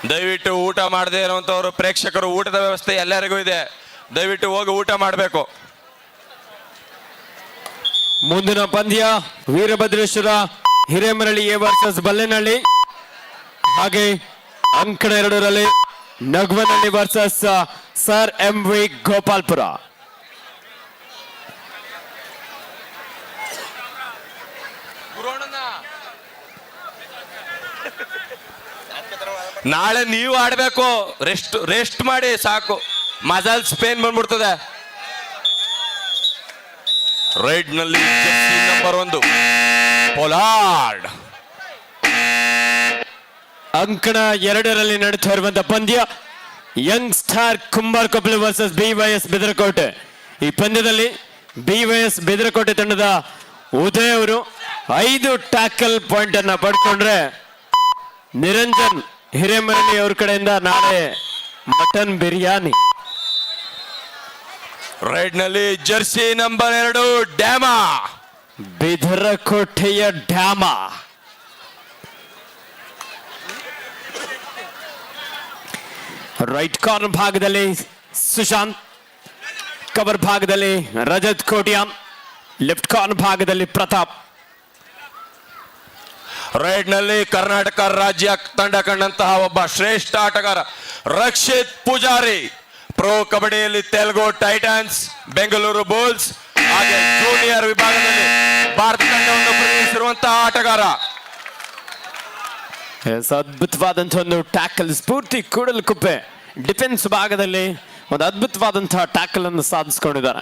ದಯವಿಟ್ಟು ಊಟ ಮಾಡದೇ ಇರುವಂತವರು ಪ್ರೇಕ್ಷಕರು, ಊಟದ ವ್ಯವಸ್ಥೆ ಎಲ್ಲರಿಗೂ ಇದೆ, ದಯವಿಟ್ಟು ಹೋಗಿ ಊಟ ಮಾಡಬೇಕು. ಮುಂದಿನ ಪಂದ್ಯ ವೀರಭದ್ರೇಶ್ವರ ಹಿರೇಮರಳಿ ಎ ವರ್ಸಸ್ ಬಲ್ಲೆನಹಳ್ಳಿ, ಹಾಗೆ ಅಂಕಣ 2ರಲ್ಲಿ Nagavanahalli versus sir MV Gopalpura. ನಾಳೆ ನೀವು ಆಡ್ಬೇಕು, ರೆಸ್ಟ್ ಮಾಡಿ ಸಾಕು, ಮಜಲ್ಸ್ ಪೇನ್ ಬಂದ್ಬಿಡ್ತದೆ. ರೈಡ್ ನಲ್ಲಿ ನಂಬರ್ 1 ಪೊಲಾರ್ಡ್. ಅಂಕಣ 2ರಲ್ಲಿ ನಡೀತಾ ಇರುವಂತಹ ಪಂದ್ಯ young star Kumbar Koppalu versus BYS Bedarakote. ಈ ಪಂದ್ಯದಲ್ಲಿ BYS ಬೆದರಕೋಟೆ ತಂಡದ ಉದಯ್ ಅವರು 5 ಟ್ಯಾಕಲ್ ಪಾಯಿಂಟ್ ಅನ್ನ ಪಡ್ಕೊಂಡ್ರೆ, ನಿರಂಜನ್ ಹಿರೇಮರಳಿ ಅವ್ರ ಕಡೆಯಿಂದ ನಾಳೆ ಮಟನ್ ಬಿರಿಯಾನಿ. ರೈಡ್ ನಲ್ಲಿ ಜರ್ಸಿ ನಂಬರ್ 2 ಡ್ಯಾಮಾ, ಬೆದರಕೋಟೆಯ ಡ್ಯಾಮಾ. ರೈಟ್ ಕಾರ್ನರ್ ಭಾಗದಲ್ಲಿ ಸುಶಾಂತ್, ಕವರ್ ಭಾಗದಲ್ಲಿ ರಜತ್ ಕೋಟಿಯಾನ್, ಲೆಫ್ಟ್ ಕಾರ್ನರ್ ಭಾಗದಲ್ಲಿ ಪ್ರತಾಪ್. ರೈಡ್ ನಲ್ಲಿ ಕರ್ನಾಟಕ ರಾಜ್ಯ ತಂಡ ಕಂಡಂತಹ ಒಬ್ಬ ಶ್ರೇಷ್ಠ ಆಟಗಾರ ರಕ್ಷಿತ್ ಪೂಜಾರಿ, ಪ್ರೋ ಕಬಡ್ಡಿಯಲ್ಲಿ ತೆಲುಗು ಟೈಟನ್ಸ್, ಬೆಂಗಳೂರು ಬುಲ್ಸ್, ಹಾಗೆ ಜೂನಿಯರ್ ವಿಭಾಗದಲ್ಲಿ ಭಾರತ ತಂಡವನ್ನು ಪ್ರತಿನಿಧಿಸಿರುವಂತಹ ಆಟಗಾರ. ಅದ್ಭುತವಾದಂತಹ ಒಂದು ಟ್ಯಾಕಲ್, ಸ್ಫೂರ್ತಿ ಕೂಡಲಕುಪ್ಪೆ ಡಿಫೆನ್ಸ್ ಭಾಗದಲ್ಲಿ ಒಂದು ಅದ್ಭುತವಾದಂತಹ ಟ್ಯಾಕಲ್ ಅನ್ನು ಸಾಧಿಸಿಕೊಂಡಿದ್ದಾರೆ.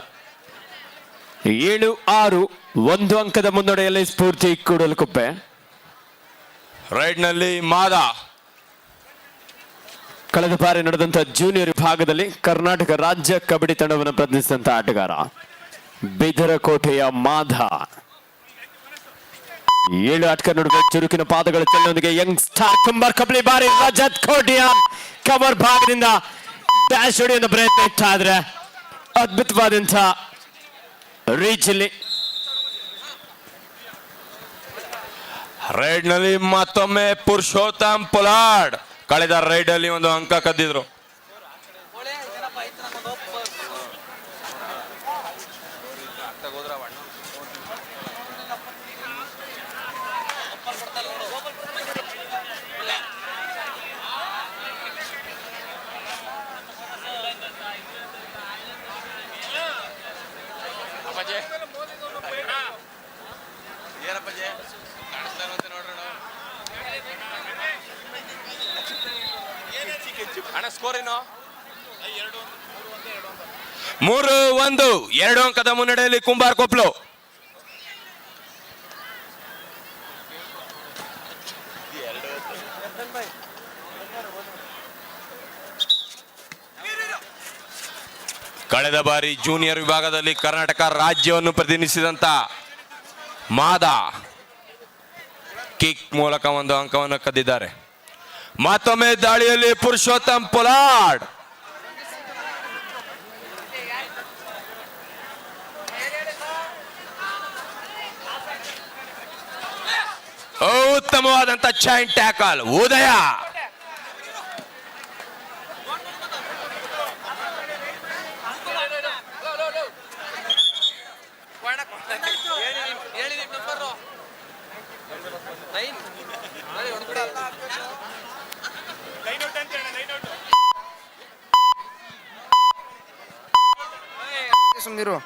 7-6 1 ಅಂಕದ ಮುನ್ನಡೆಯಲ್ಲಿ ಸ್ಫೂರ್ತಿ ಕೂಡಲಕುಪ್ಪೆ. ರೈಡ್ ನಲ್ಲಿ ಮಾದ, ಕಳೆದ ಬಾರಿ ನಡೆದಂತಹ ಜೂನಿಯರ್ ವಿಭಾಗದಲ್ಲಿ ಕರ್ನಾಟಕ ರಾಜ್ಯ ಕಬಡ್ಡಿ ತಂಡವನ್ನು ಪ್ರತಿನಿಧಿಸಿದಂತಹ ಆಟಗಾರ ಬೆದರಕೋಟೆಯ ಮಾಧ. 7 ಆಟಗಾರ ನಡುವೆ ಚುರುಕಿನ ಪಾದಗಳ ಚಲನೊಂದಿಗೆ ಯಂಗ್ ಸ್ಟಾರ್ ಕುಂಬಾರ್ ಕಬಡ್ಡಿ ಬಾರಿ ರಜತ್ ಕೋಟಿಯಾನ್ ಕವರ್ ಭಾಗದಿಂದ ಡ್ಯಾಶ್ ಹೊಡೆಯುವ ಪ್ರಯತ್ನ ಇತ್ತ, ಆದ್ರೆ ಅದ್ಭುತವಾದಂತ ರೀಚ್ ಇಲ್ಲಿ. ರೈಡ್ ನಲ್ಲಿ ಮತ್ತೊಮ್ಮೆ ಪುರುಷೋತ್ತಮ್ ಪೊಲಾರ್ಡ್, ಕಳೆದ ರೈಡ್ ಅಲ್ಲಿ ಒಂದು ಅಂಕ ಕದ್ದಿದ್ರು. ಸ್ಕೋರ್ ಏನು? 3-1 2 ಅಂಕದ ಮುನ್ನಡೆಯಲ್ಲಿ ಕುಂಬಾರ್ ಕೊಪ್ಪಲು. ಕಳೆದ ಬಾರಿ ಜೂನಿಯರ್ ವಿಭಾಗದಲ್ಲಿ ಕರ್ನಾಟಕ ರಾಜ್ಯವನ್ನು ಪ್ರತಿನಿಧಿಸಿದಂತ ಮಾದ ಕಿಕ್ ಮೂಲಕ ಒಂದು ಅಂಕವನ್ನು ಕದ್ದಿದ್ದಾರೆ. ಮತ್ತೊಮ್ಮೆ ದಾಳಿಯಲ್ಲಿ ಪುರುಷೋತ್ತಮ್ ಪೊಲಾರ್ಡ್. ಉತ್ತಮವಾದಂತ ಚೈನ್ ಟ್ಯಾಕಲ್ ಉದಯ. ಸುಮ್ನಿರು.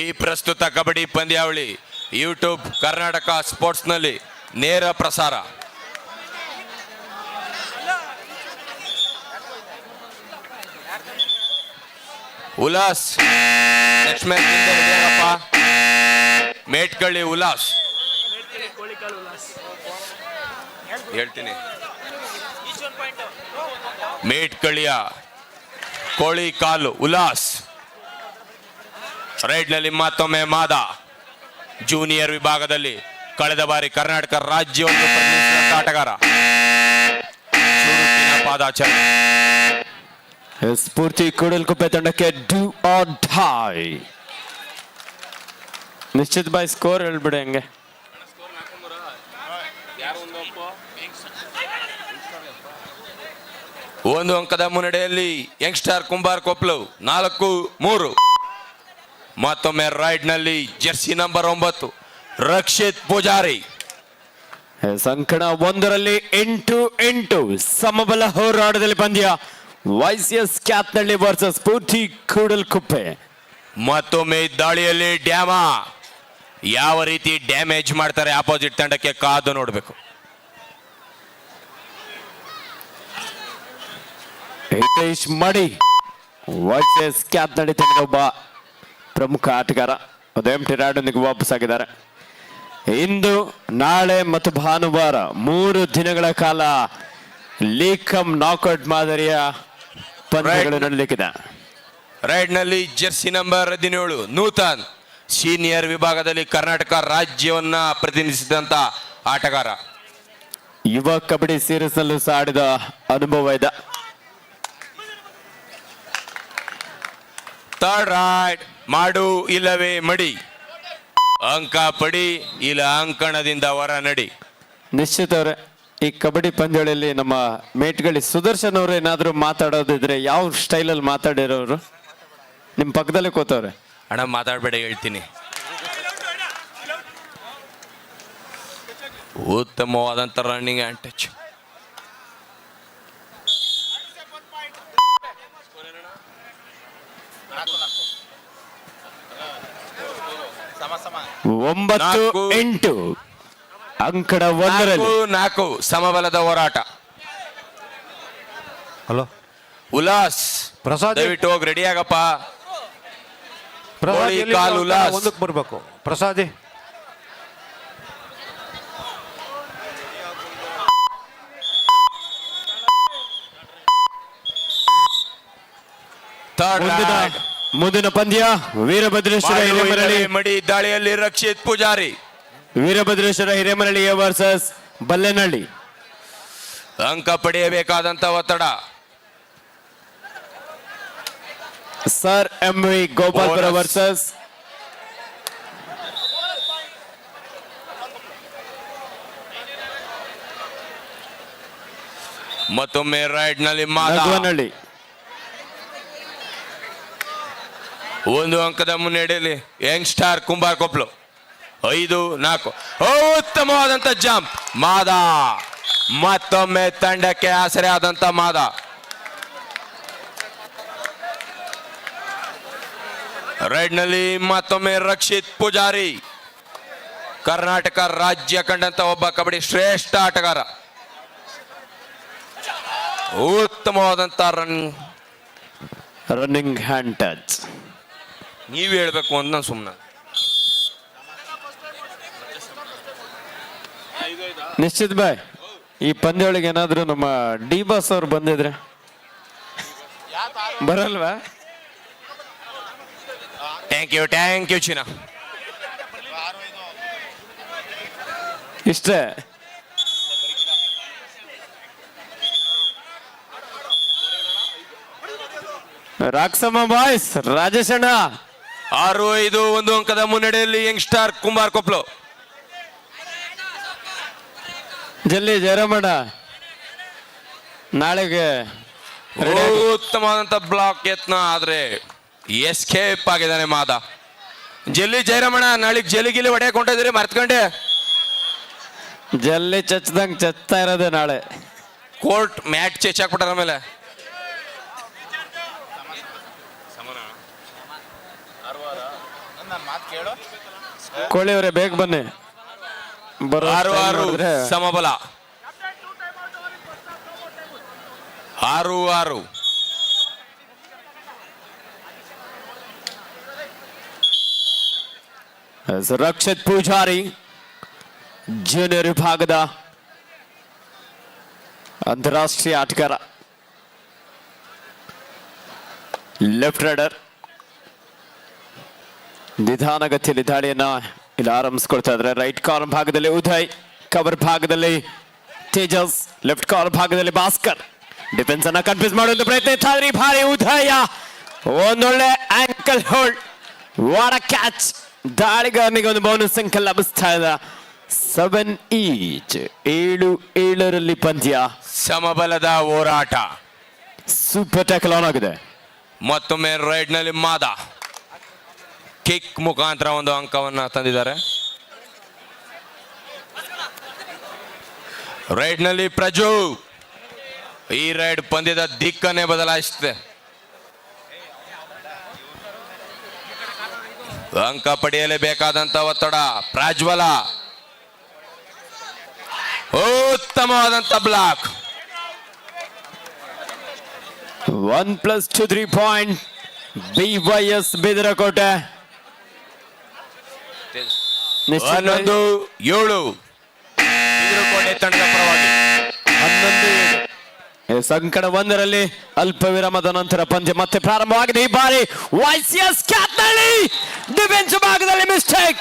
ಈ ಪ್ರಸ್ತುತ ಕಬಡ್ಡಿ ಪಂದ್ಯಾವಳಿ ಯೂಟ್ಯೂಬ್ ಕರ್ನಾಟಕ ಸ್ಪೋರ್ಟ್ಸ್ ನಲ್ಲಿ ನೇರ ಪ್ರಸಾರ. ಉಲ್ಲಾಸ್ ನೆಕ್ಸ್ಟ್ ಮ್ಯಾಚ್ ಮೇಟ್ಕಳ್ಳಿ ಉಲ್ಲಾಸ್ ಹೇಳ್ತೀನಿ. ಮೇಟ್ಕಳ್ಳಿಯ ಕೋಳಿ ಕಾಲು ಉಲ್ಲಾಸ್. ರೈಡ್ ನಲ್ಲಿ ಮತ್ತೊಮ್ಮೆ ಮಾದ, ಜೂನಿಯರ್ ವಿಭಾಗದಲ್ಲಿ ಕಳೆದ ಬಾರಿ ಕರ್ನಾಟಕ ರಾಜ್ಯವನ್ನು ಪ್ರತಿನಿಧಿಸಿದ ಆಟಗಾರ. ಚುರುಕಿನ ಪಾದಾಚರಣೆ. ಸ್ಫೂರ್ತಿ ಕೂಡಲ್ಕುಪ್ಪೆ ತಂಡಕ್ಕೆ ಡೂ ಆರ್ ಡೈ. ನಿಶ್ಚಿತ್ ಬಾಯ್ ಸ್ಕೋರ್ ಹೇಳ್ಬಿಡಿ ಹಂಗೆ. ಒಂದು ಅಂಕದ ಮುನ್ನಡೆಯಲ್ಲಿ ಯಂಗ್ಸ್ಟಾರ್ ಕುಂಬಾರ್ ಕೊಪ್ಲು 4-3. ಮತ್ತೊಮ್ಮೆ ರೈಡ್ ನಲ್ಲಿ ಜೆರ್ಸಿ ನಂಬರ್ 9 ರಕ್ಷಿತ್ ಪೂಜಾರಿ. ಸಂಕಣ 1ರಲ್ಲಿ 8-8 ಸಮಬಲ ಹೋರಾಟದಲ್ಲಿ ಪಂದ್ಯ. ವೈಸಿಎಸ್ ಕ್ಯಾತ್ನಳ್ಳಿ ವರ್ಸಸ್ ಸ್ಫೂರ್ತಿ ಕೂಡಲ್ಕುಪ್ಪೆ. ಮತ್ತೊಮ್ಮೆ ದಾಳಿಯಲ್ಲಿ ಡ್ಯಾಮಾ ಯಾವ ರೀತಿ ಡ್ಯಾಮೇಜ್ ಮಾಡ್ತಾರೆ ಆಪೋಸಿಟ್ ತಂಡಕ್ಕೆ ಕಾದು ನೋಡಬೇಕು. ಹಿತೇಶ್ ಮಡಿ ವೈಸಿಎಸ್ ಕ್ಯಾತ್ನಳ್ಳಿ ತಂಡದ ಒಬ್ಬ ಪ್ರಮುಖ ಆಟಗಾರ. ಉದಯಂ ಟಿರಾಡೊಂದಿಗೆ ವಾಪಸ್ಸಾಗಿದ್ದಾರೆ. ಇಂದು ನಾಳೆ ಮತ್ತು ಭಾನುವಾರ 3 ದಿನಗಳ ಕಾಲ ಲೀಗ್ ಕಮ್ ನಾಕ್ಔಟ್ ಮಾದರಿಯ ಪಂದ್ಯಗಳು ನಡೆಯಲಿಕ್ಕಿದೆ. ರೈಡ್ ನಲ್ಲಿ ಜೆರ್ಸಿ ನಂಬರ್ 17 ನೂತನ್ ಸೀನಿಯರ್ ವಿಭಾಗದಲ್ಲಿ ಕರ್ನಾಟಕ ರಾಜ್ಯವನ್ನ ಪ್ರತಿನಿಧಿಸಿದಂತ ಆಟಗಾರ. ಯುವ ಕಬಡ್ಡಿ ಸೀರೀಸ್ ನಲ್ಲೂ ಸಹ ಆಡಿದ ಅನುಭವ ಇದೆ. ಥರ್ಡ್ ರೈಡ್ ಮಾಡು ಇಲ್ಲವೇ ಮಡಿ, ಅಂಕ ಪಡಿ ಇಲ್ಲ ಅಂಕಣದಿಂದ ಹೊರ ನಡಿ. ನಿಶ್ಚಿತ ಅವರೇ, ಈ ಕಬಡ್ಡಿ ಪಂದ್ಯಗಳಲ್ಲಿ ನಮ್ಮ ಮೇಟ್ಗಳಿ ಸುದರ್ಶನ್ ಅವರು ಏನಾದ್ರು ಮಾತಾಡೋದಿದ್ರೆ ಯಾವ ಸ್ಟೈಲಲ್ಲಿ ಮಾತಾಡಿರೋರು? ನಿಮ್ಮ ಪಕ್ಕದಲ್ಲೇ ಕೂತವ್ರೆ. ಅಣ್ಣ ಮಾತಾಡ್ಬೇಡ ಹೇಳ್ತೀನಿ. ಉತ್ತಮವಾದಂತ ರನ್ನಿಂಗ್ ಆ್ಯಂಡ್ ಟಚ್. ಒಂಬತ್ತು 8 ಅಂಕಣ 1ರಲ್ಲಿ 4 ಸಮಬಲದ ಹೋರಾಟ. ಹಲೋ ಉಲ್ಲಾಸ್ ಪ್ರಸಾದ್, ದಯವಿಟ್ಟು ಹೋಗಿ ರೆಡಿ ಆಗಪ್ಪ. ಪ್ರಸಾದ್ ಕೋಳಿ ಎಲ್ಲಿ ಕಾಲು ಉಲ್ಲಾಸ್. ಒಂದಕ್ಕೆ ಬರ್ಬೇಕು. ಪ್ರಸಾದಿ ಥರ್ಡ್ ರೈಡ್ ಮುಂದಿನ ಪಂದ್ಯ ವೀರಭದ್ರೇಶ್ವರ ಹಿರೇಮರಳಿ. ಮಡಿ ದಾಳಿಯಲ್ಲಿ ರಕ್ಷಿತ್ ಪೂಜಾರಿ. ವೀರಭದ್ರೇಶ್ವರ ಹಿರೇಮರಳಿ ವರ್ಸಸ್ ಬಲ್ಲೆನಹಳ್ಳಿ. ಅಂಕ ಪಡೆಯಬೇಕಾದಂತ ಒತ್ತಡ. Sir MV Gopalpura bonus. Versus ಮತ್ತೊಮ್ಮೆ ರೈಡ್ ನಲ್ಲಿ ಮಾದ. ನಗವನಹಳ್ಳಿ. 1 ಅಂಕದ ಮುನ್ನಡೆಯಲ್ಲಿ ಯಂಗ್ಸ್ಟಾರ್ ಕುಂಬಾರ್ ಕೊಪ್ಲು 5-4. ಉತ್ತಮವಾದಂತ ಜಂಪ್ ಮಾದ. ಮತ್ತೊಮ್ಮೆ ತಂಡಕ್ಕೆ ಆಸರೆ ಆದಂತ ಮಾದ. ರೈಡ್ ನಲ್ಲಿ ಮತ್ತೊಮ್ಮೆ ರಕ್ಷಿತ್ ಪೂಜಾರಿ, ಕರ್ನಾಟಕ ರಾಜ್ಯ ಕಂಡಂತ ಒಬ್ಬ ಕಬಡ್ಡಿ ಶ್ರೇಷ್ಠ ಆಟಗಾರ. ಉತ್ತಮವಾದಂತ ರನ್ನಿಂಗ್ ಹ್ಯಾಂಡ್ ಟಚ್. ನೀವ್ ಹೇಳ್ಬೇಕು ಅಂತ ನಾನು ಸುಮ್ಮನೆ. ನಿಶ್ಚಿತ್ ಬಾಯ್, ಈ ಪಂದ್ಯ ಒಳಗೆ ಏನಾದ್ರು ನಮ್ಮ ಡಿ ಬಾಸ್ ಅವ್ರು ಬಂದಿದ್ರೆ ಬರಲ್ವಾ? ಥ್ಯಾಂಕ್ ಯು ಚಿನ್ನ. ಇಷ್ಟೇ. ರಾಕ್ಸಮ್ಮ ಬಾಯ್ಸ್ ರಾಜೇಶ್ ಅಣ್ಣ 6-5 1 ಅಂಕದ ಮುನ್ನಡೆಯಲ್ಲಿ ಯಂಗ್ಸ್ಟಾರ್ ಕುಂಬಾರ್ ಕೊಪ್ಲು. ಜಲ್ಲಿ ಜಯರಾಮಣ್ಣ ನಾಳೆಗೆ ready ಆಗಿ. ಉತ್ತಮವಾದಂತ ಬ್ಲಾಕ್ ಯತ್ನ ಆದ್ರೆ ಎಸ್ಕೇಪ್ ಆಗಿದ್ದಾನೆ ಮಾದ. ಜಲ್ಲಿ ಜಯರಮಣ ನಾಳೆಗೆ ಜಲ್ಲಿಗಿಲ್ಲಿ ಹೊಡೆಯಕ್ ಹೊಂಟಿದ್ರಿ ಮರ್ತ್ಕೊಂಡೆ. ಜಲ್ಲಿ ಚಚ್ದಂಗ್ ಚಚ್ತಾ ಇರೋದೆ ನಾಳೆ. ಕೋರ್ಟ್ ಮ್ಯಾಟ್ ಚೆಚ್ಚಾಕ್ಬಿಟ್ಟಾರ ಮೇಲೆ. ಕೋಳಿ ಅವರೇ ಬೇಗ ಬನ್ನಿ. ಬರೋ 6-6 ನೋಡಿದ್ರೆ ಸಮಬಲ. 6-6. ರಕ್ಷಿತ್ ಪೂಜಾರಿ ಜೂನಿಯರ್ ವಿಭಾಗದ ಅಂತಾರಾಷ್ಟ್ರೀಯ ಆಟಗಾರ. ಲೆಫ್ಟ್ ರೈಡರ್ ನಿಧಾನಗತಿಯಲ್ಲಿ ದಾಳಿಯನ್ನ ಇಲ್ಲಿ ಆರಂಭಿಸ್ಕೊಳ್ತಾ ಇದ್ದಾರೆ. ರೈಟ್ ಕಾರ್ನರ್ ಭಾಗದಲ್ಲಿ ಉದಯ್, ಕವರ್ ಭಾಗದಲ್ಲಿ ತೇಜಸ್, ಲೆಫ್ಟ್ ಕಾರ್ನರ್ ಭಾಗದಲ್ಲಿ ಭಾಸ್ಕರ್. ಡಿಫೆನ್ಸ್ ಅನ್ನ ಕನ್ಫ್ಯೂಸ್ ಮಾಡುವಂತ ಪ್ರಯತ್ನ ಇತ್ತು ಆದ್ರೆ ಈ ಬಾರಿ ಉದಯ ಒಂದೊಳ್ಳೆ ಆಂಕಲ್ ಹೋಲ್ಡ್ ವಾಡ ಕ್ಯಾಚ್ ದಾಳಿಗಾರನಿಗೆ ಒಂದು ಬೋನಸ್ ಅಂಕ ಲಭಿಸ್ತಾ ಇದೆ 7 ಈಚ್ 7-7 ಪಂದ್ಯ ಸಮಬಲದ ಹೋರಾಟ. ಸೂಪರ್ ಟ್ಯಾಕಲ್ ಆನ್ ಆಗಿದೆ. ಮತ್ತೊಮ್ಮೆ ರೈಡ್ ನಲ್ಲಿ ಮಾದ ಕಿಕ್ ಮುಖಾಂತರ ಒಂದು ಅಂಕವನ್ನ ತಂದಿದ್ದಾರೆ. ರೈಡ್ ನಲ್ಲಿ ಪ್ರಜು ಈ ರೈಡ್ ಪಂದ್ಯದ ದಿಕ್ಕನ್ನೇ ಬದಲಾಯಿಸುತ್ತೆ. ಅಂಕ ಪಡೆಯಲೇಬೇಕಾದಂತ ಒತ್ತಡ. ಪ್ರಾಜ್ವಲ ಉತ್ತಮವಾದಂತ block. 1+2 3 point BYS Bidarakote. 11-7 Bidarakote ತಂಡದ ಪರವಾಗಿ 11-7 ಸಂಕಟ ಒಂದರಲ್ಲಿ ಅಲ್ಪ ವಿರಾಮದ ನಂತರ ಪಂದ್ಯ ಮತ್ತೆ ಪ್ರಾರಂಭವಾಗಿದೆ. ಈ ಬಾರಿ YCS ಕ್ಯಾತ್ನಳ್ಳಿ ಡಿಫೆನ್ಸ್ ಭಾಗದಲ್ಲಿ ಮಿಸ್ಟೇಕ್.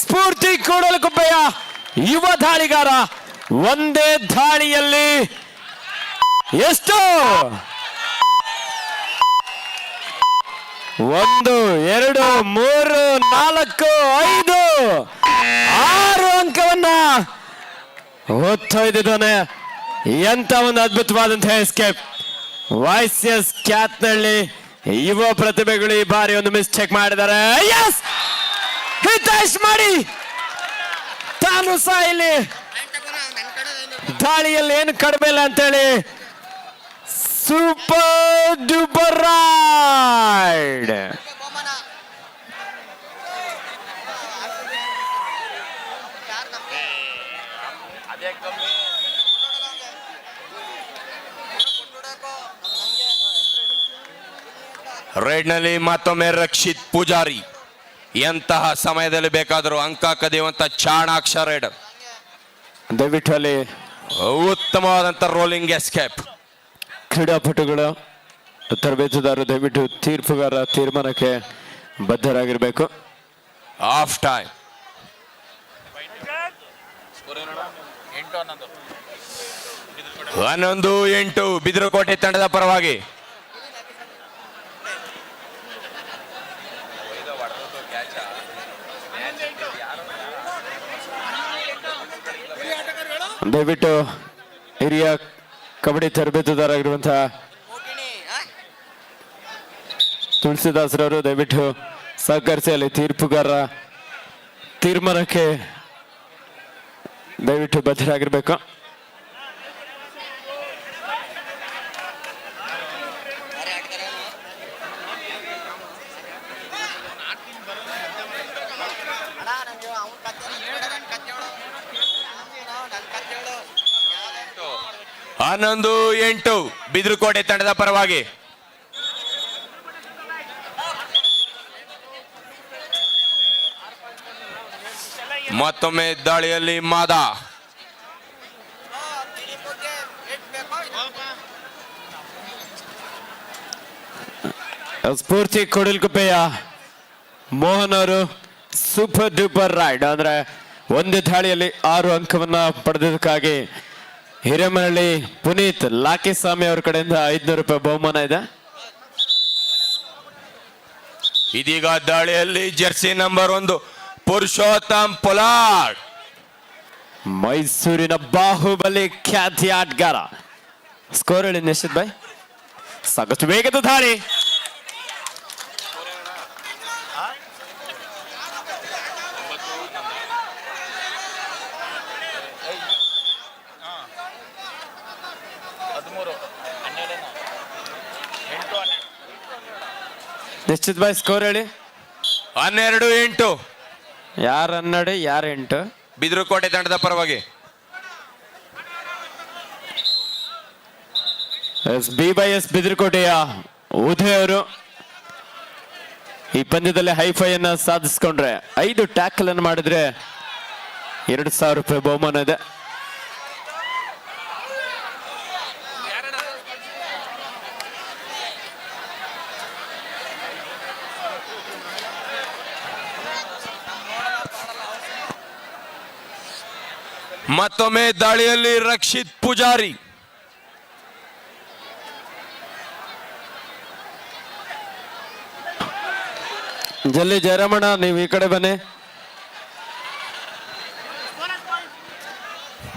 ಸ್ಫೂರ್ತಿ ಕೂಡಲಗುಪ್ಪೆಯ ಯುವ ದಾಳಿಗಾರ ಒಂದೇ ದಾಳಿಯಲ್ಲಿ ಎಷ್ಟು 1 2 3 4 5 6 ಅಂಕವನ್ನ ಹೊತ್ತೊಯ್ದಿದ್ದಾನೆ. ಎಂತ ಒಂದು ಅದ್ಭುತವಾದಂತಹ ಎಸ್ಕೇಪ್. YCS ಕ್ಯಾತ್ನಳ್ಳಿ ಯುವ ಪ್ರತಿಭೆಗಳು ಈ ಬಾರಿ ಒಂದು ಮಿಸ್ಟೇಕ್ ಮಾಡಿದ್ದಾರೆ. ಎಸ್ ಹಿತೇಶ್ ಮಾಡಿ ತಾನು ಸಹ ಇಲ್ಲಿ ದಾಳಿಯಲ್ಲಿ ಏನು ಕಡಿಮೆ ಇಲ್ಲ ಅಂತೇಳಿ ಸೂಪರ್ ಡೂಪರ್ ರೈಡ್. ರೈಡ್ ನಲ್ಲಿ ಮತ್ತೊಮ್ಮೆ ರಕ್ಷಿತ್ ಪೂಜಾರಿ ಎಂತಹ ಸಮಯದಲ್ಲಿ ಬೇಕಾದರೂ ಅಂಕ ಕದಿಯುವಂತ ಚಾಣಾಕ್ಷ ರೈಡರ್. ದಯವಿಟ್ಟು ಅಲ್ಲಿ ಉತ್ತಮವಾದಂತ ರೋಲಿಂಗ್ ಎಸ್ಕೇಪ್. ಕ್ರೀಡಾಪಟುಗಳು ತರಬೇತುದಾರರು ದಯವಿಟ್ಟು ತೀರ್ಪುಗಾರ ತೀರ್ಮಾನಕ್ಕೆ ಬದ್ಧರಾಗಿರ್ಬೇಕು. Of time. 11-8 ಬಿದಿರುಕೋಟೆ ತಂಡದ ಪರವಾಗಿ. ದಯವಿಟ್ಟು ಹಿರಿಯ ಕಬಡ್ಡಿ ತರಬೇತುದಾರರಾಗಿರುವಂತಹ ತುಳಸಿದಾಸರವರು ದಯವಿಟ್ಟು ಸಹಕರಿಸಿ ಅಲ್ಲಿ ತೀರ್ಪುಗಾರರ ತೀರ್ಮಾನಕ್ಕೆ ದಯವಿಟ್ಟು ಬದ್ಧರಾಗಿರ್ಬೇಕು. ಹನ್ನೊಂದು 8 ಬಿದಿರುಕೋಟೆ ತಂಡದ ಪರವಾಗಿ. ಮತ್ತೊಮ್ಮೆ ದಾಳಿಯಲ್ಲಿ ಮಾದ. ಸ್ಫೂರ್ತಿ ಕೊಡಲ್ಕುಪ್ಪೆಯ ಮೋಹನ್ ಅವರು ಸೂಪರ್ ಡೂಪರ್ ರೈಡ್ ಅಂದ್ರೆ ಒಂದು ದಾಳಿಯಲ್ಲಿ 6 ಅಂಕವನ್ನ ಪಡೆದಕ್ಕಾಗಿ ಹಿರೇಮನಹಳ್ಳಿ ಪುನೀತ್ ಲಾಕಿಸ್ವಾಮಿ ಅವರ ಕಡೆಯಿಂದ 500 ರೂಪಾಯಿ ಬಹುಮಾನ ಇದೆ. ಇದೀಗ ದಾಳಿಯಲ್ಲಿ ಜೆರ್ಸಿ ನಂಬರ್ 1 ಪುರುಷೋತ್ತಮ್ ಪೊಲಾಡ್ ಮೈಸೂರಿನ ಬಾಹುಬಲಿ ಖ್ಯಾತಿ ಆಟಗಾರ. ಸ್ಕೋರ್ ಹೇಳಿ ನಿಶ್ಚಿತ್ ಭಾಯ್. ಸಾಕಷ್ಟು ವೇಗದ ದಾಳಿ. ನಿಶ್ಚಿತ್ ಭಾಯ್ ಸ್ಕೋರ್ ಹೇಳಿ. 12-8 ಯಾರು 12 ಯಾರು 8? ಬಿದಿರುಕೋಟೆ ತಂಡದ ಪರವಾಗಿ. BYS ಬಿದಿರುಕೋಟೆಯ ಉದಯ್ ಅವರು ಈ ಪಂದ್ಯದಲ್ಲಿ ಹೈಫೈ ಅನ್ನ ಸಾಧಿಸಿಕೊಂಡ್ರೆ 5 ಟ್ಯಾಕಲ್ ಅನ್ನು ಮಾಡಿದ್ರೆ 2000 ರೂಪಾಯಿ ಬಹುಮಾನ ಇದೆ. ಮತ್ತೊಮ್ಮೆ ದಾಳಿಯಲ್ಲಿ ರಕ್ಷಿತ್ ಪೂಜಾರಿ ಜಲ್ಲಿ ಜಯರಾಮಣ್ಣ ನೀವು ಈ ಕಡೆ ಬನ್ನಿ.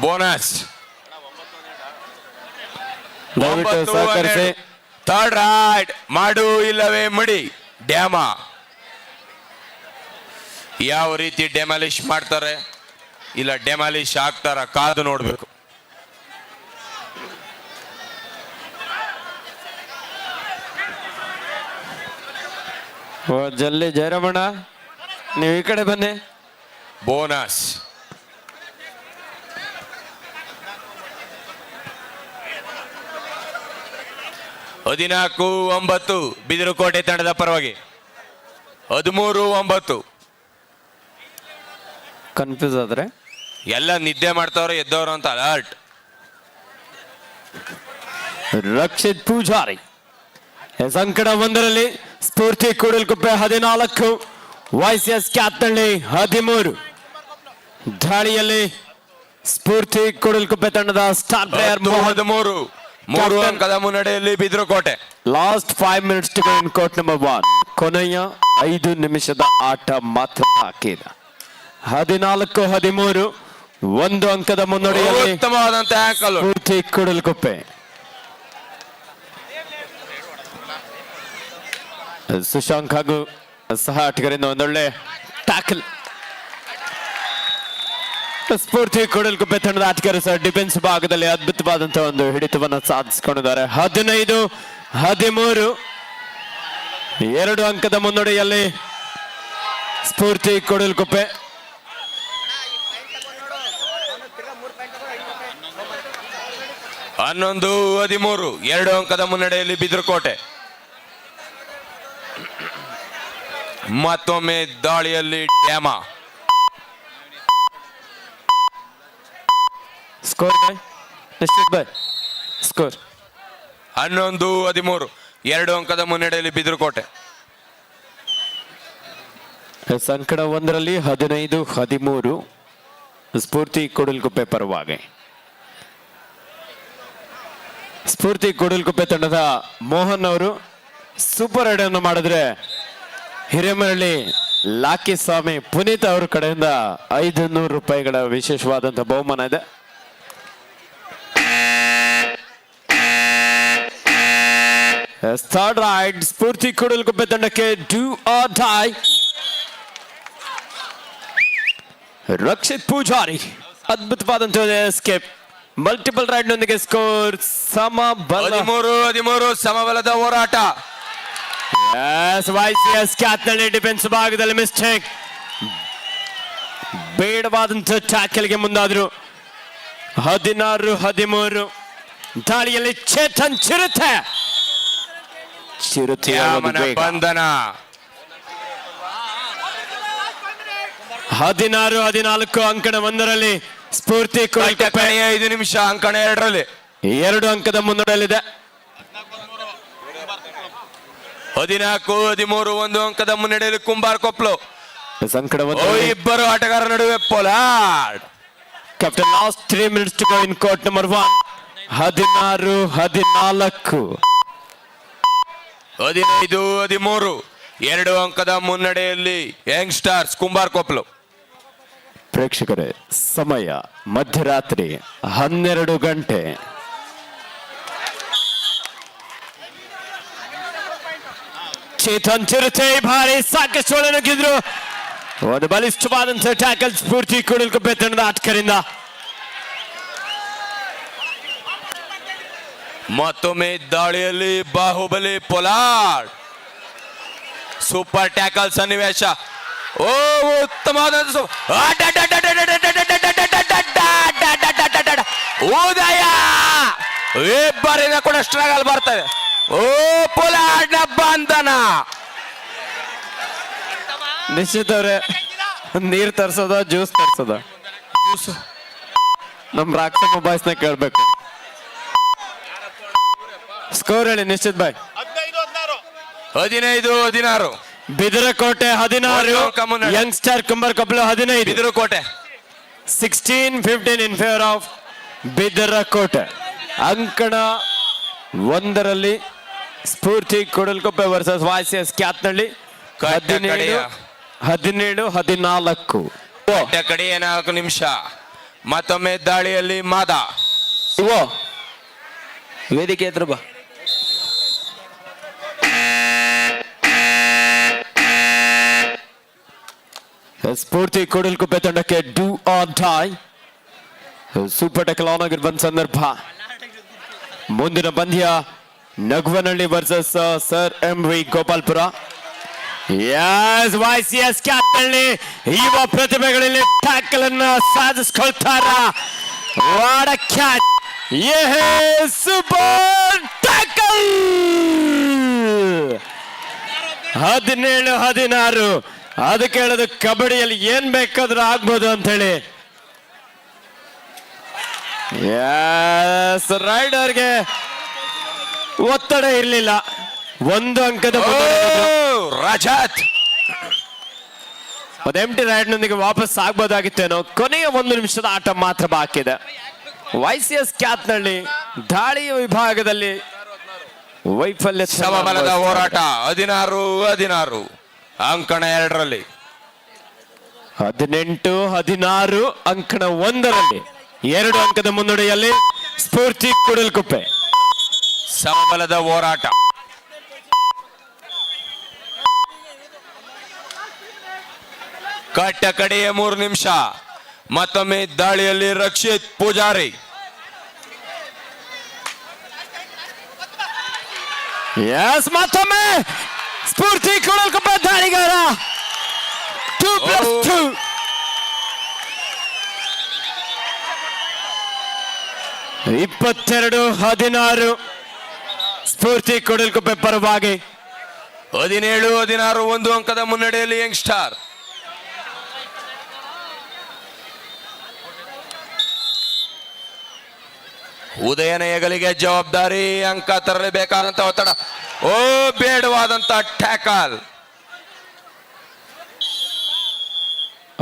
ಬೋನಸ್ ದಯವಿಟ್ಟು ಸಹಕರಿಸಿ. ಥರ್ಡ್ ರೈಡ್ ಮಾಡು ಇಲ್ಲವೇ ಮಡಿ ಡ್ಯಾಮ. ಯಾವ ರೀತಿ ಡೆಮಾಲಿಶ್ ಮಾಡ್ತಾರೆ ಇಲ್ಲ ಡೆಮಾಲಿಶ್ ಆಗ್ತಾರ ಕಾದು ನೋಡ್ಬೇಕು. ಓ ಜಲ್ಲಿ ಜಯರಾಮಣ್ಣ ನೀವು ಈ ಕಡೆ ಬನ್ನಿ. ಬೋನಸ್ ಹದಿನಾಲ್ಕು 9 ಬಿದಿರುಕೋಟೆ ತಂಡದ ಪರವಾಗಿ. 13-9 ಕನ್ಫ್ಯೂಸ್ ಆದ್ರೆ ಎಲ್ಲ ನಿದ್ದೆ ಮಾಡ್ತಾವ್ರೆ ಎದ್ದವ್ರು ಅಂತ ಅಲರ್ಟ್. ರಕ್ಷಿತ್ ಪೂಜಾರಿ ಸಂಕಟ ಒಂದರಲ್ಲಿ ಸ್ಫೂರ್ತಿ ಕೂಡಲ್ಕುಪ್ಪೆ 14, YCS ಕ್ಯಾತ್ನಳ್ಳಿ 13. ದಾಳಿಯಲ್ಲಿ ಸ್ಫೂರ್ತಿ ಕೂಡಲ್ಕುಪ್ಪೆ ತಂಡದ ಸ್ಟಾರ್ ಪ್ಲೇಯರ್ 13 3 ಅಂಕದ ಮುನ್ನಡೆಯಲ್ಲಿ Bidirukote. Last 5 minutes to go in court number 1. ಕೊನೆಯ 5 ನಿಮಿಷದ ಆಟ ಮಾತ್ರ ಬಾಕಿ ಇದೆ. 14-13 1 ಅಂಕದ ಮುನ್ನಡೆಯಲ್ಲಿ ಉತ್ತಮವಾದಂತ ಆಂಕಲ್ ಸ್ಫೂರ್ತಿ ಕೂಡಲ್ಕುಪ್ಪೆ. ಸುಶಾಂಕ್ ಹಾಗೂ ಸಹ ಆಟಗಾರರಿಂದ ಒಂದೊಳ್ಳೆ ಟ್ಯಾಕಲ್. ಸ್ಫೂರ್ತಿ ಕೂಡಲ್ಕುಪ್ಪೆ ತಂಡದ ಆಟಗಾರ ಸಹ ಡಿಫೆನ್ಸ್ ಭಾಗದಲ್ಲಿ ಅದ್ಭುತವಾದಂತಹ ಒಂದು ಹಿಡಿತವನ್ನು ಸಾಧಿಸಿಕೊಂಡಿದ್ದಾರೆ. 15-13 2 ಅಂಕದ ಮುನ್ನಡೆಯಲ್ಲಿ ಸ್ಫೂರ್ತಿ ಕೂಡಲ್ಕುಪ್ಪೆ. ಹನ್ನೊಂದು 13 2 ಅಂಕದ ಮುನ್ನಡೆಯಲ್ಲಿ ಬಿದಿರುಕೋಟೆ. ಮತ್ತೊಮ್ಮೆ ದಾಳಿಯಲ್ಲಿ dam. Score by Nishchith by score 11-13 2 ಅಂಕದ ಮುನ್ನಡೆಯಲ್ಲಿ ಬಿದಿರುಕೋಟೆ. ಸಂಕಟ ಒಂದರಲ್ಲಿ 15-13 ಸ್ಫೂರ್ತಿ ಕೂಡಲ್ಕುಪ್ಪೆ ಪರವಾಗಿ. ಸ್ಫೂರ್ತಿ ಕೂಡಲ್ಕುಪ್ಪೆ ತಂಡದ ಮೋಹನ್ ಅವರು ಸೂಪರ್ ರೈಡ್ ಅನ್ನು ಮಾಡಿದ್ರೆ ಹಿರೇಮರಳಿ ಲಾಕಿ ಸ್ವಾಮಿ ಪುನೀತ್ ಅವರ ಕಡೆಯಿಂದ 500 ರೂಪಾಯಿಗಳ ವಿಶೇಷವಾದಂತಹ ಬಹುಮಾನ ಇದೆ. ಥರ್ಡ್ ರೈಡ್ ಸ್ಫೂರ್ತಿ ಕೂಡಲ್ಕುಪ್ಪೆ ತಂಡಕ್ಕೆ do or die. Rakshith Poojary ಅದ್ಭುತವಾದಂತಹ ಎಸ್ಕೇಪ್. ಮಲ್ಟಿಪಲ್ ರೈಡ್ ನೊಂದಿಗೆ ಸ್ಕೋರ್ ಸಮಬಲ. 13-13 ಸಮಬಲದ ಹೋರಾಟ. YCS ಕ್ಯಾತ್ನಳ್ಳಿ ಡಿಫೆನ್ಸ್ ಭಾಗದಲ್ಲಿ ಮಿಸ್ಟೇಕ್. ಬೇಡವಾದಂತಹ ಟ್ಯಾಕಲ್ಗೆ ಮುಂದಾದ್ರು. 16-13 ದಾಳಿಯಲ್ಲಿ ಚೇತನ್ ಚಿರತೆ ಬಂಧನ. 16-14 ಅಂಕಣ ಒಂದರಲ್ಲಿ ಸ್ಫೂರ್ತಿ ಕೂಡಲ್ಕುಪ್ಪೆ 5 ನಿಮಿಷ ಅಂಕಣ 2ರಲ್ಲಿ 2 ಅಂಕದ ಮುನ್ನಡೆಯಲ್ಲಿದೆ. 14-13 1 ಅಂಕದ ಮುನ್ನಡೆಯಲ್ಲಿ ಕುಂಬಾರ್ ಕೊಪ್ಲು. ಸಂಕಟ ಇಬ್ಬರು ಆಟಗಾರರ ನಡುವೆ Pollard. Captain last 3 minutes to go in court number 1. 16-14 15-13 2 ಅಂಕದ ಮುನ್ನಡೆಯಲ್ಲಿ ಯಂಗ್ ಸ್ಟಾರ್ಸ್ ಕುಂಬಾರ್ ಕೊಪ್ಲು. ಪ್ರೇಕ್ಷಕರೇ ಸಮಯ ಮಧ್ಯರಾತ್ರಿ 12 ಗಂಟೆ. ಚೇತನ್ ಚಿರತೆ ಭಾರಿ ಸಾಕಷ್ಟು ಒಳ ನುಗ್ಗಿದ್ರು. ಒಂದು ಬಲಿಷ್ಠವಾದಂತಹ ಟ್ಯಾಕಲ್ ಸ್ಫೂರ್ತಿ ಕೂಡಲ್ಕುಪ್ಪೆ ತಂಡದ ಆಟಗಾರರಿಂದ. ಮತ್ತೊಮ್ಮೆ ದಾಳಿಯಲ್ಲಿ ಬಾಹುಬಲಿ ಪೊಲಾರ್ಡ್. ಸೂಪರ್ ಟ್ಯಾಕಲ್ ಸನ್ನಿವೇಶ. ಓ ಉತ್ತಮವಾದ ಉದಯ ಇಬ್ಬರಿಂದ ಕೂಡ ಸ್ಟ್ರಗಲ್ ಬರ್ತದೆ. ಓ ಪೊಲಾರ್ಡ್ನ ಬಂಧನ. ನಿಶ್ಚಿತ್ ಅವ್ರೆ ನೀರ್ ತರ್ಸೋದ ಜ್ಯೂಸ್ ತರ್ಸೋದ ನಮ್ ರಾಕ್ಷಸ ಬಾಯ್ಸ್ನ ಕೇಳ್ಬೇಕು. ಸ್ಕೋರ್ ಹೇಳಿ Nishchith boy. 15-16 Bidarakote 16 youngster Kumbar Koppalu 15. Bidirukote 16-15 in favour of Bidarakote. ಅಂಕಣ ಒಂದರಲ್ಲಿ ಸ್ಫೂರ್ತಿ ಕೂಡಲ್ಕುಪ್ಪೆ ವರ್ಸಸ್ YCS ಕ್ಯಾತ್ನಳ್ಳಿ. 17 17 14 ಕಡೆಯ 4 ನಿಮಿಷ. ಮತ್ತೊಮ್ಮೆ ದಾಳಿಯಲ್ಲಿ ಮಾದ. ಇವು ವೇದಿಕೆ ಹತ್ರ ಬಾ. ಸ್ಫೂರ್ತಿ ಕೂಡಲ್ಕುಪ್ಪೆ ತಂಡಕ್ಕೆ do or die super tackle on ಆಗಿರುವ ಸಂದರ್ಭ. ಮುಂದಿನ ಪಂದ್ಯ Naguvanahalli versus sir M V Gopalpura. YCS ಕ್ಯಾಪ್ನಲ್ಲಿ ಯುವ ಪ್ರತಿಭೆಗಳಲ್ಲಿ ಟ್ಯಾಕಲ್ ಅನ್ನ ಸಾಧಿಸ್ಕೊಳ್ತಾರ. ವಾಡ ಕ್ಯಾಚ್, ಸೂಪರ್ ಟ್ಯಾಕಲ್. 17-16. ಅದಕ್ಕೆ ಹೇಳೋದು ಕಬಡ್ಡಿಯಲ್ಲಿ ಏನ್ ಬೇಕಾದ್ರೂ ಆಗ್ಬೋದು ಅಂತ ಹೇಳಿ. ರೈಡರ್ಗೆ ಒತ್ತಡ ಇರಲಿಲ್ಲ. 1 ಅಂಕದ ರಜತ್ ಎಂಟಿ ರೈಡ್ ನೊಂದಿಗೆ ವಾಪಸ್ ಆಗ್ಬೋದಾಗಿತ್ತೇನೋ. ಕೊನೆಯ 1 ನಿಮಿಷದ ಆಟ ಮಾತ್ರ ಬಾಕಿ ಇದೆ. YCS ಕ್ಯಾತ್ನಲ್ಲಿ ದಾಳಿಯ ವಿಭಾಗದಲ್ಲಿ ವೈಫಲ್ಯ. ಸಮಬಲದ ಹೋರಾಟ. 16-16 ಅಂಕಣ 2ರಲ್ಲಿ. 18-16 ಅಂಕಣ 1ರಲ್ಲಿ 2 ಅಂಕದ ಮುನ್ನಡೆಯಲ್ಲಿ ಸ್ಫೂರ್ತಿ ಕೂಡಲ್ಕುಪ್ಪೆ. ಸಮಬಲದ ಹೋರಾಟ. ಕಡೆಯ 3 ನಿಮಿಷ. ಮತ್ತೊಮ್ಮೆ ದಾಳಿಯಲ್ಲಿ ರಕ್ಷಿತ್ ಪೂಜಾರಿ. ಮತ್ತೊಮ್ಮೆ ಸ್ಫೂರ್ತಿ ಕೂಡಲ್ಕುಪ್ಪೆ ದಾಳಿಗಾರ. 2+2. ಇಪ್ಪತ್ತೆರಡು 16 ಸ್ಫೂರ್ತಿ ಕೂಡಲ್ಕುಪ್ಪೆ ಪರವಾಗಿ. 17-16 1 ಅಂಕದ ಮುನ್ನಡೆಯಲ್ಲಿ ಯಂಗ್ ಸ್ಟಾರ್. ಉದಯನ ಹೆಗಲಿಗೆ ಜವಾಬ್ದಾರಿ. ಅಂಕ ತರಲೇಬೇಕಾದಂತ ಒತ್ತಡ. ಬೇಡವಾದಂತ ಟ್ಯಾಕಲ್.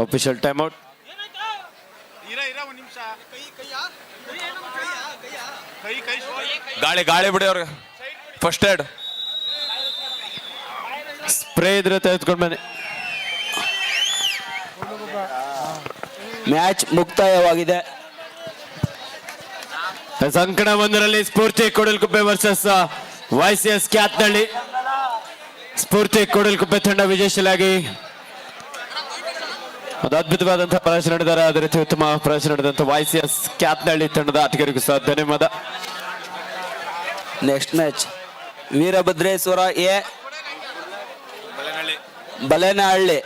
Official time out. ಗಾಳಿ ಬಿಡಿ ಅವ್ರಿಗೆ. ಫಸ್ಟ್ ಏಡ್ ಸ್ಪ್ರೇ ಇದ್ರೆ ತೆಗೆದುಕೊಂಡು ಬನ್ನಿ. ಮ್ಯಾಚ್ ಮುಕ್ತಾಯವಾಗಿದೆ. ಅಂಕಣ 1ರಲ್ಲಿ ಸ್ಫೂರ್ತಿ ಕೂಡಲ್ಕುಪ್ಪೆ ವರ್ಸಸ್ YCS ಕ್ಯಾತ್ನಳ್ಳಿ. ಸ್ಫೂರ್ತಿ ಕೂಡಲ್ಕುಪ್ಪೆ ತಂಡ ವಿಜಯಶೀಲಾಗಿ ಒಂದು ಅದ್ಭುತವಾದಂತಹ ಪ್ರದರ್ಶನ ನಡೆದಾರೆ. ಅದೇ ರೀತಿ ಉತ್ತಮ ಪ್ರದರ್ಶನ ನಡೆದಂತ YCS ಕ್ಯಾತ್ನಳ್ಳಿ ತಂಡದ ಆಟಗಾರರಿಗೂ ಸಹ ಧನ್ಯವಾದ. Next match Veerabhadreshwara A Balenahalli.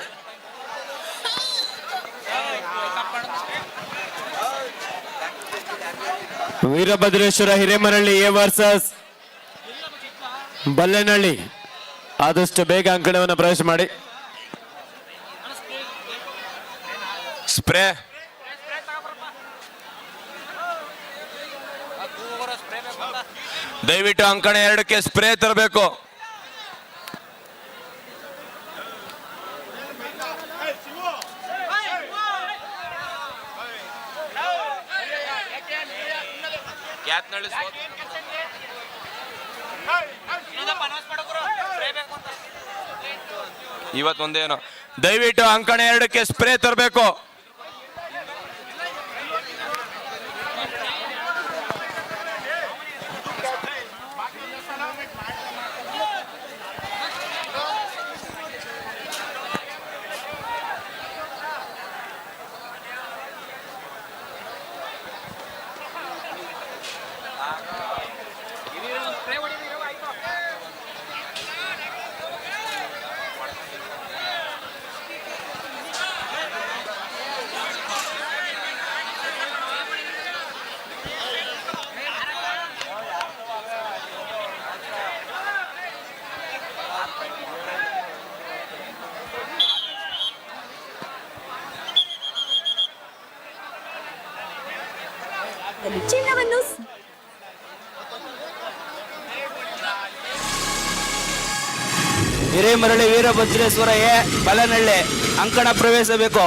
Veerabhadreshwara Hiremaralli A versus Ballenahalli. ಆದಷ್ಟು ಬೇಗ ಅಂಕಣವನ್ನು ಪ್ರವೇಶ ಮಾಡಿ. ಸ್ಪ್ರೇ. ದಯವಿಟ್ಟು ಅಂಕಣ 2ಕ್ಕೆ ಸ್ಪ್ರೇ ತರಬೇಕು. ಇವತ್ತೊಂದೇನು. ದಯವಿಟ್ಟು ಅಂಕಣ 2ಕ್ಕೆ ಸ್ಪ್ರೇ ತರಬೇಕು. ಚಿನ್ನವನ್ನು ಹಿರೇಮರಳಿ ವೀರಭದ್ರೇಶ್ವರ ಎ ಬಲೇನಹಳ್ಳಿ ಅಂಕಣ ಪ್ರವೇಶಬೇಕು.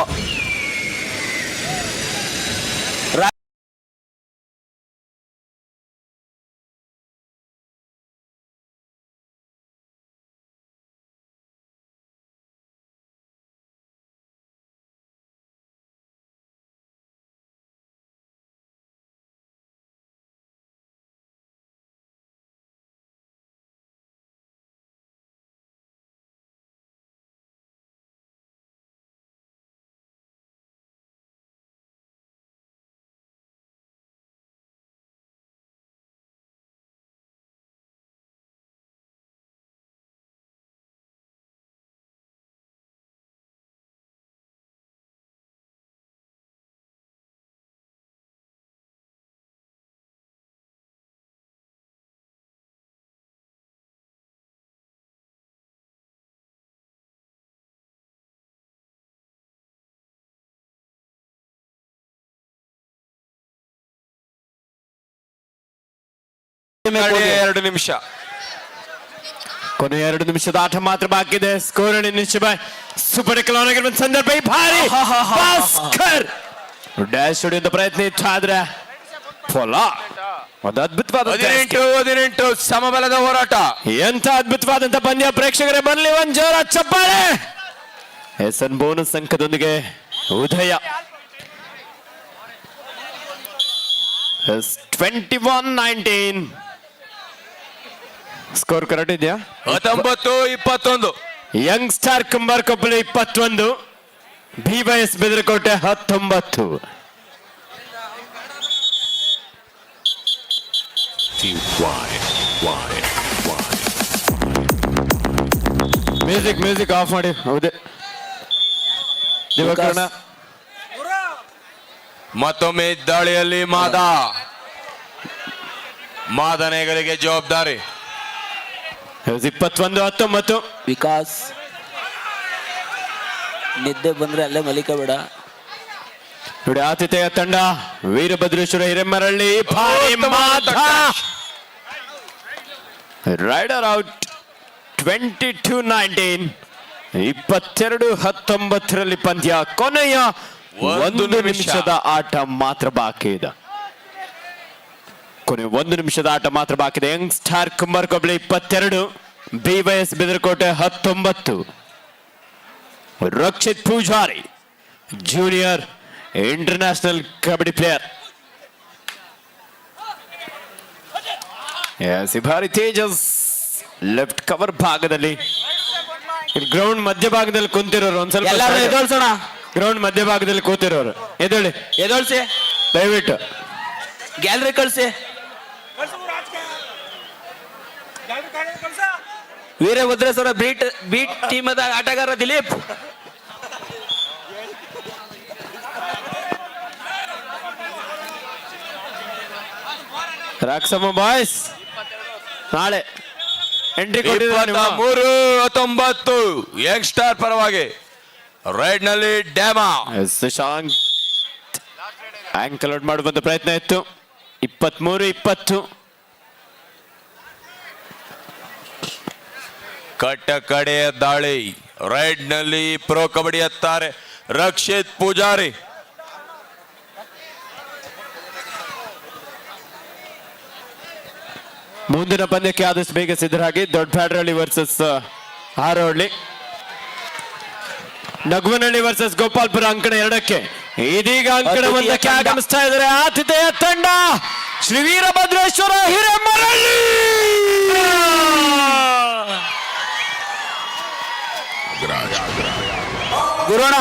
2 ನಿಮಿಷ. ಕೊನೆ 2 ನಿಮಿಷದ ಆಟ ಮಾತ್ರ ಬಾಕಿ ಇದೆ. ಸ್ಕೋರ್ ನಿಶ್ಚಯ ಬಾಯ್ ಸೂಪರ್ ಕ್ಲಾನ್ ಆಗಿರುವ ಸಂದರ್ಭ ಈ ಭಾರಿ ಭಾಸ್ಕರ್ ಡ್ಯಾಶ್ ಹೊಡೆಯುವಂತ ಪ್ರಯತ್ನ ಇತ್ತು, ಆದ್ರೆ ಫಲ ಒಂದು ಅದ್ಭುತವಾದ 18 ಸಮಬಲದ ಹೋರಾಟ. ಎಂತ ಅದ್ಭುತವಾದಂತ ಪಂದ್ಯ. ಪ್ರೇಕ್ಷಕರೇ ಬರಲಿ ಒಂದ್ ಜೋರ ಚಪ್ಪಾಳೆ. ಎಸ್ಎನ್ ಬೋನಸ್ ಅಂಕದೊಂದಿಗೆ ಉದಯ 21-19. ಸ್ಕೋರ್ ಕರೆಕ್ಟ್ ಇದೆಯಾ? 19-21. Young star Kumbar Koppalu 21, BYS Bedarakote 19. Music off ಮಾಡಿ. ಹೌದೇ ದಿವಕರಣ ಮತ್ತೊಮ್ಮೆ ದಾಳಿಯಲ್ಲಿ ಮಾದನೆಗಳಿಗೆ ಜವಾಬ್ದಾರಿ. 21-19. ವಿಕಾಸ್ ನಿದ್ದೆ ಬಂದ್ರೆ ಅಲ್ಲೇ ಮಲಿಕಬೇಡ. ನೋಡಿ ಆತಿಥೇಯ ತಂಡ ವೀರಭದ್ರೇಶ್ವರ ಹಿರೇಮರಳ್ಳಿ ಭಾರಿ ಮಾದ. Rider out 22-19. 22-19 ಪಂದ್ಯ. ಕೊನೆಯ 1 ನಿಮಿಷದ ಆಟ ಮಾತ್ರ ಬಾಕಿ ಇದೆ. ಕೊನೆ 1 ನಿಮಿಷದ ಆಟ ಮಾತ್ರ ಬಾಕಿ ಇದೆ. Young star Kumbar Koppalu 22, BYS Bedarakote 19. Rakshith Poojari junior international kabaddi player. ಭಾರಿ ತೇಜಸ್ ಲೆಫ್ಟ್ ಕವರ್ ಭಾಗದಲ್ಲಿ, ಗ್ರೌಂಡ್ ಮಧ್ಯಭಾಗದಲ್ಲಿ ಕುಂತಿರೋರು ಒಂದ್ ಸ್ವಲ್ಪ ಎಲ್ಲರೂ ಎದೋಳ್ಸೋಣ. ಗ್ರೌಂಡ್ ಮಧ್ಯಭಾಗದಲ್ಲಿ ಕೂತಿರೋರು ಎದ್ದೇಳಿ, ಎದೋಳ್ಸಿ, ದಯವಿಟ್ಟು ಗ್ಯಾಲರಿ ಕಳ್ಸಿ. ವೀರಭದ್ರೇಶ್ವರ ಬೀಟ್ ಟೀಮದ ಆಟಗಾರ ದಿಲೀಪ್. ರಾಕ್ಸಮ್ಮ ಬಾಯ್ಸ್ ನಾಳೆ ಎಂಟ್ರಿ ಕೊಟ್ಟಿದ್ದಾರೆ. 23-19 ಯಂಗ್ ಸ್ಟಾರ್ ಪರವಾಗಿ ರೈಡ್ ನಲ್ಲಿ ಡ್ಯಾಮಾ. ಶಶಾಂಕ್ ಆಂಕಲ್ ಔಟ್ ಮಾಡುವಂತ ಪ್ರಯತ್ನ ಇತ್ತು. 23-20. ಕಟ್ಟ ಕಡೆಯ ದಾಳಿ. ರೈಡ್ ನಲ್ಲಿ ಪ್ರೋ ಕಬಡ್ಡಿ ಎತ್ತಾರೆ ರಕ್ಷಿತ್ ಪೂಜಾರಿ. ಮುಂದಿನ ಪಂದ್ಯಕ್ಕೆ ಆದಷ್ಟು ಬೇಗ ಸಿದ್ಧರಾಗಿ. ದೊಡ್ಡ ಬ್ಯಾಡ್ರಳ್ಳಿ ವರ್ಸಸ್ ಹಾರೋಹಳ್ಳಿ, ನಗುವನಹಳ್ಳಿ ವರ್ಸಸ್ ಗೋಪಾಲ್ಪುರ ಅಂಕಣ 2ಕ್ಕೆ. ಇದೀಗ ಅಂಕಣ 1ಕ್ಕೆ ಆಗಮಿಸ್ತಾ ಇದ್ದಾರೆ ಆತಿಥೇಯ ತಂಡ ಶ್ರೀ ವೀರಭದ್ರೇಶ್ವರ ಹಿರೇಮರಳ್ಳಿ. ಗುರುಣ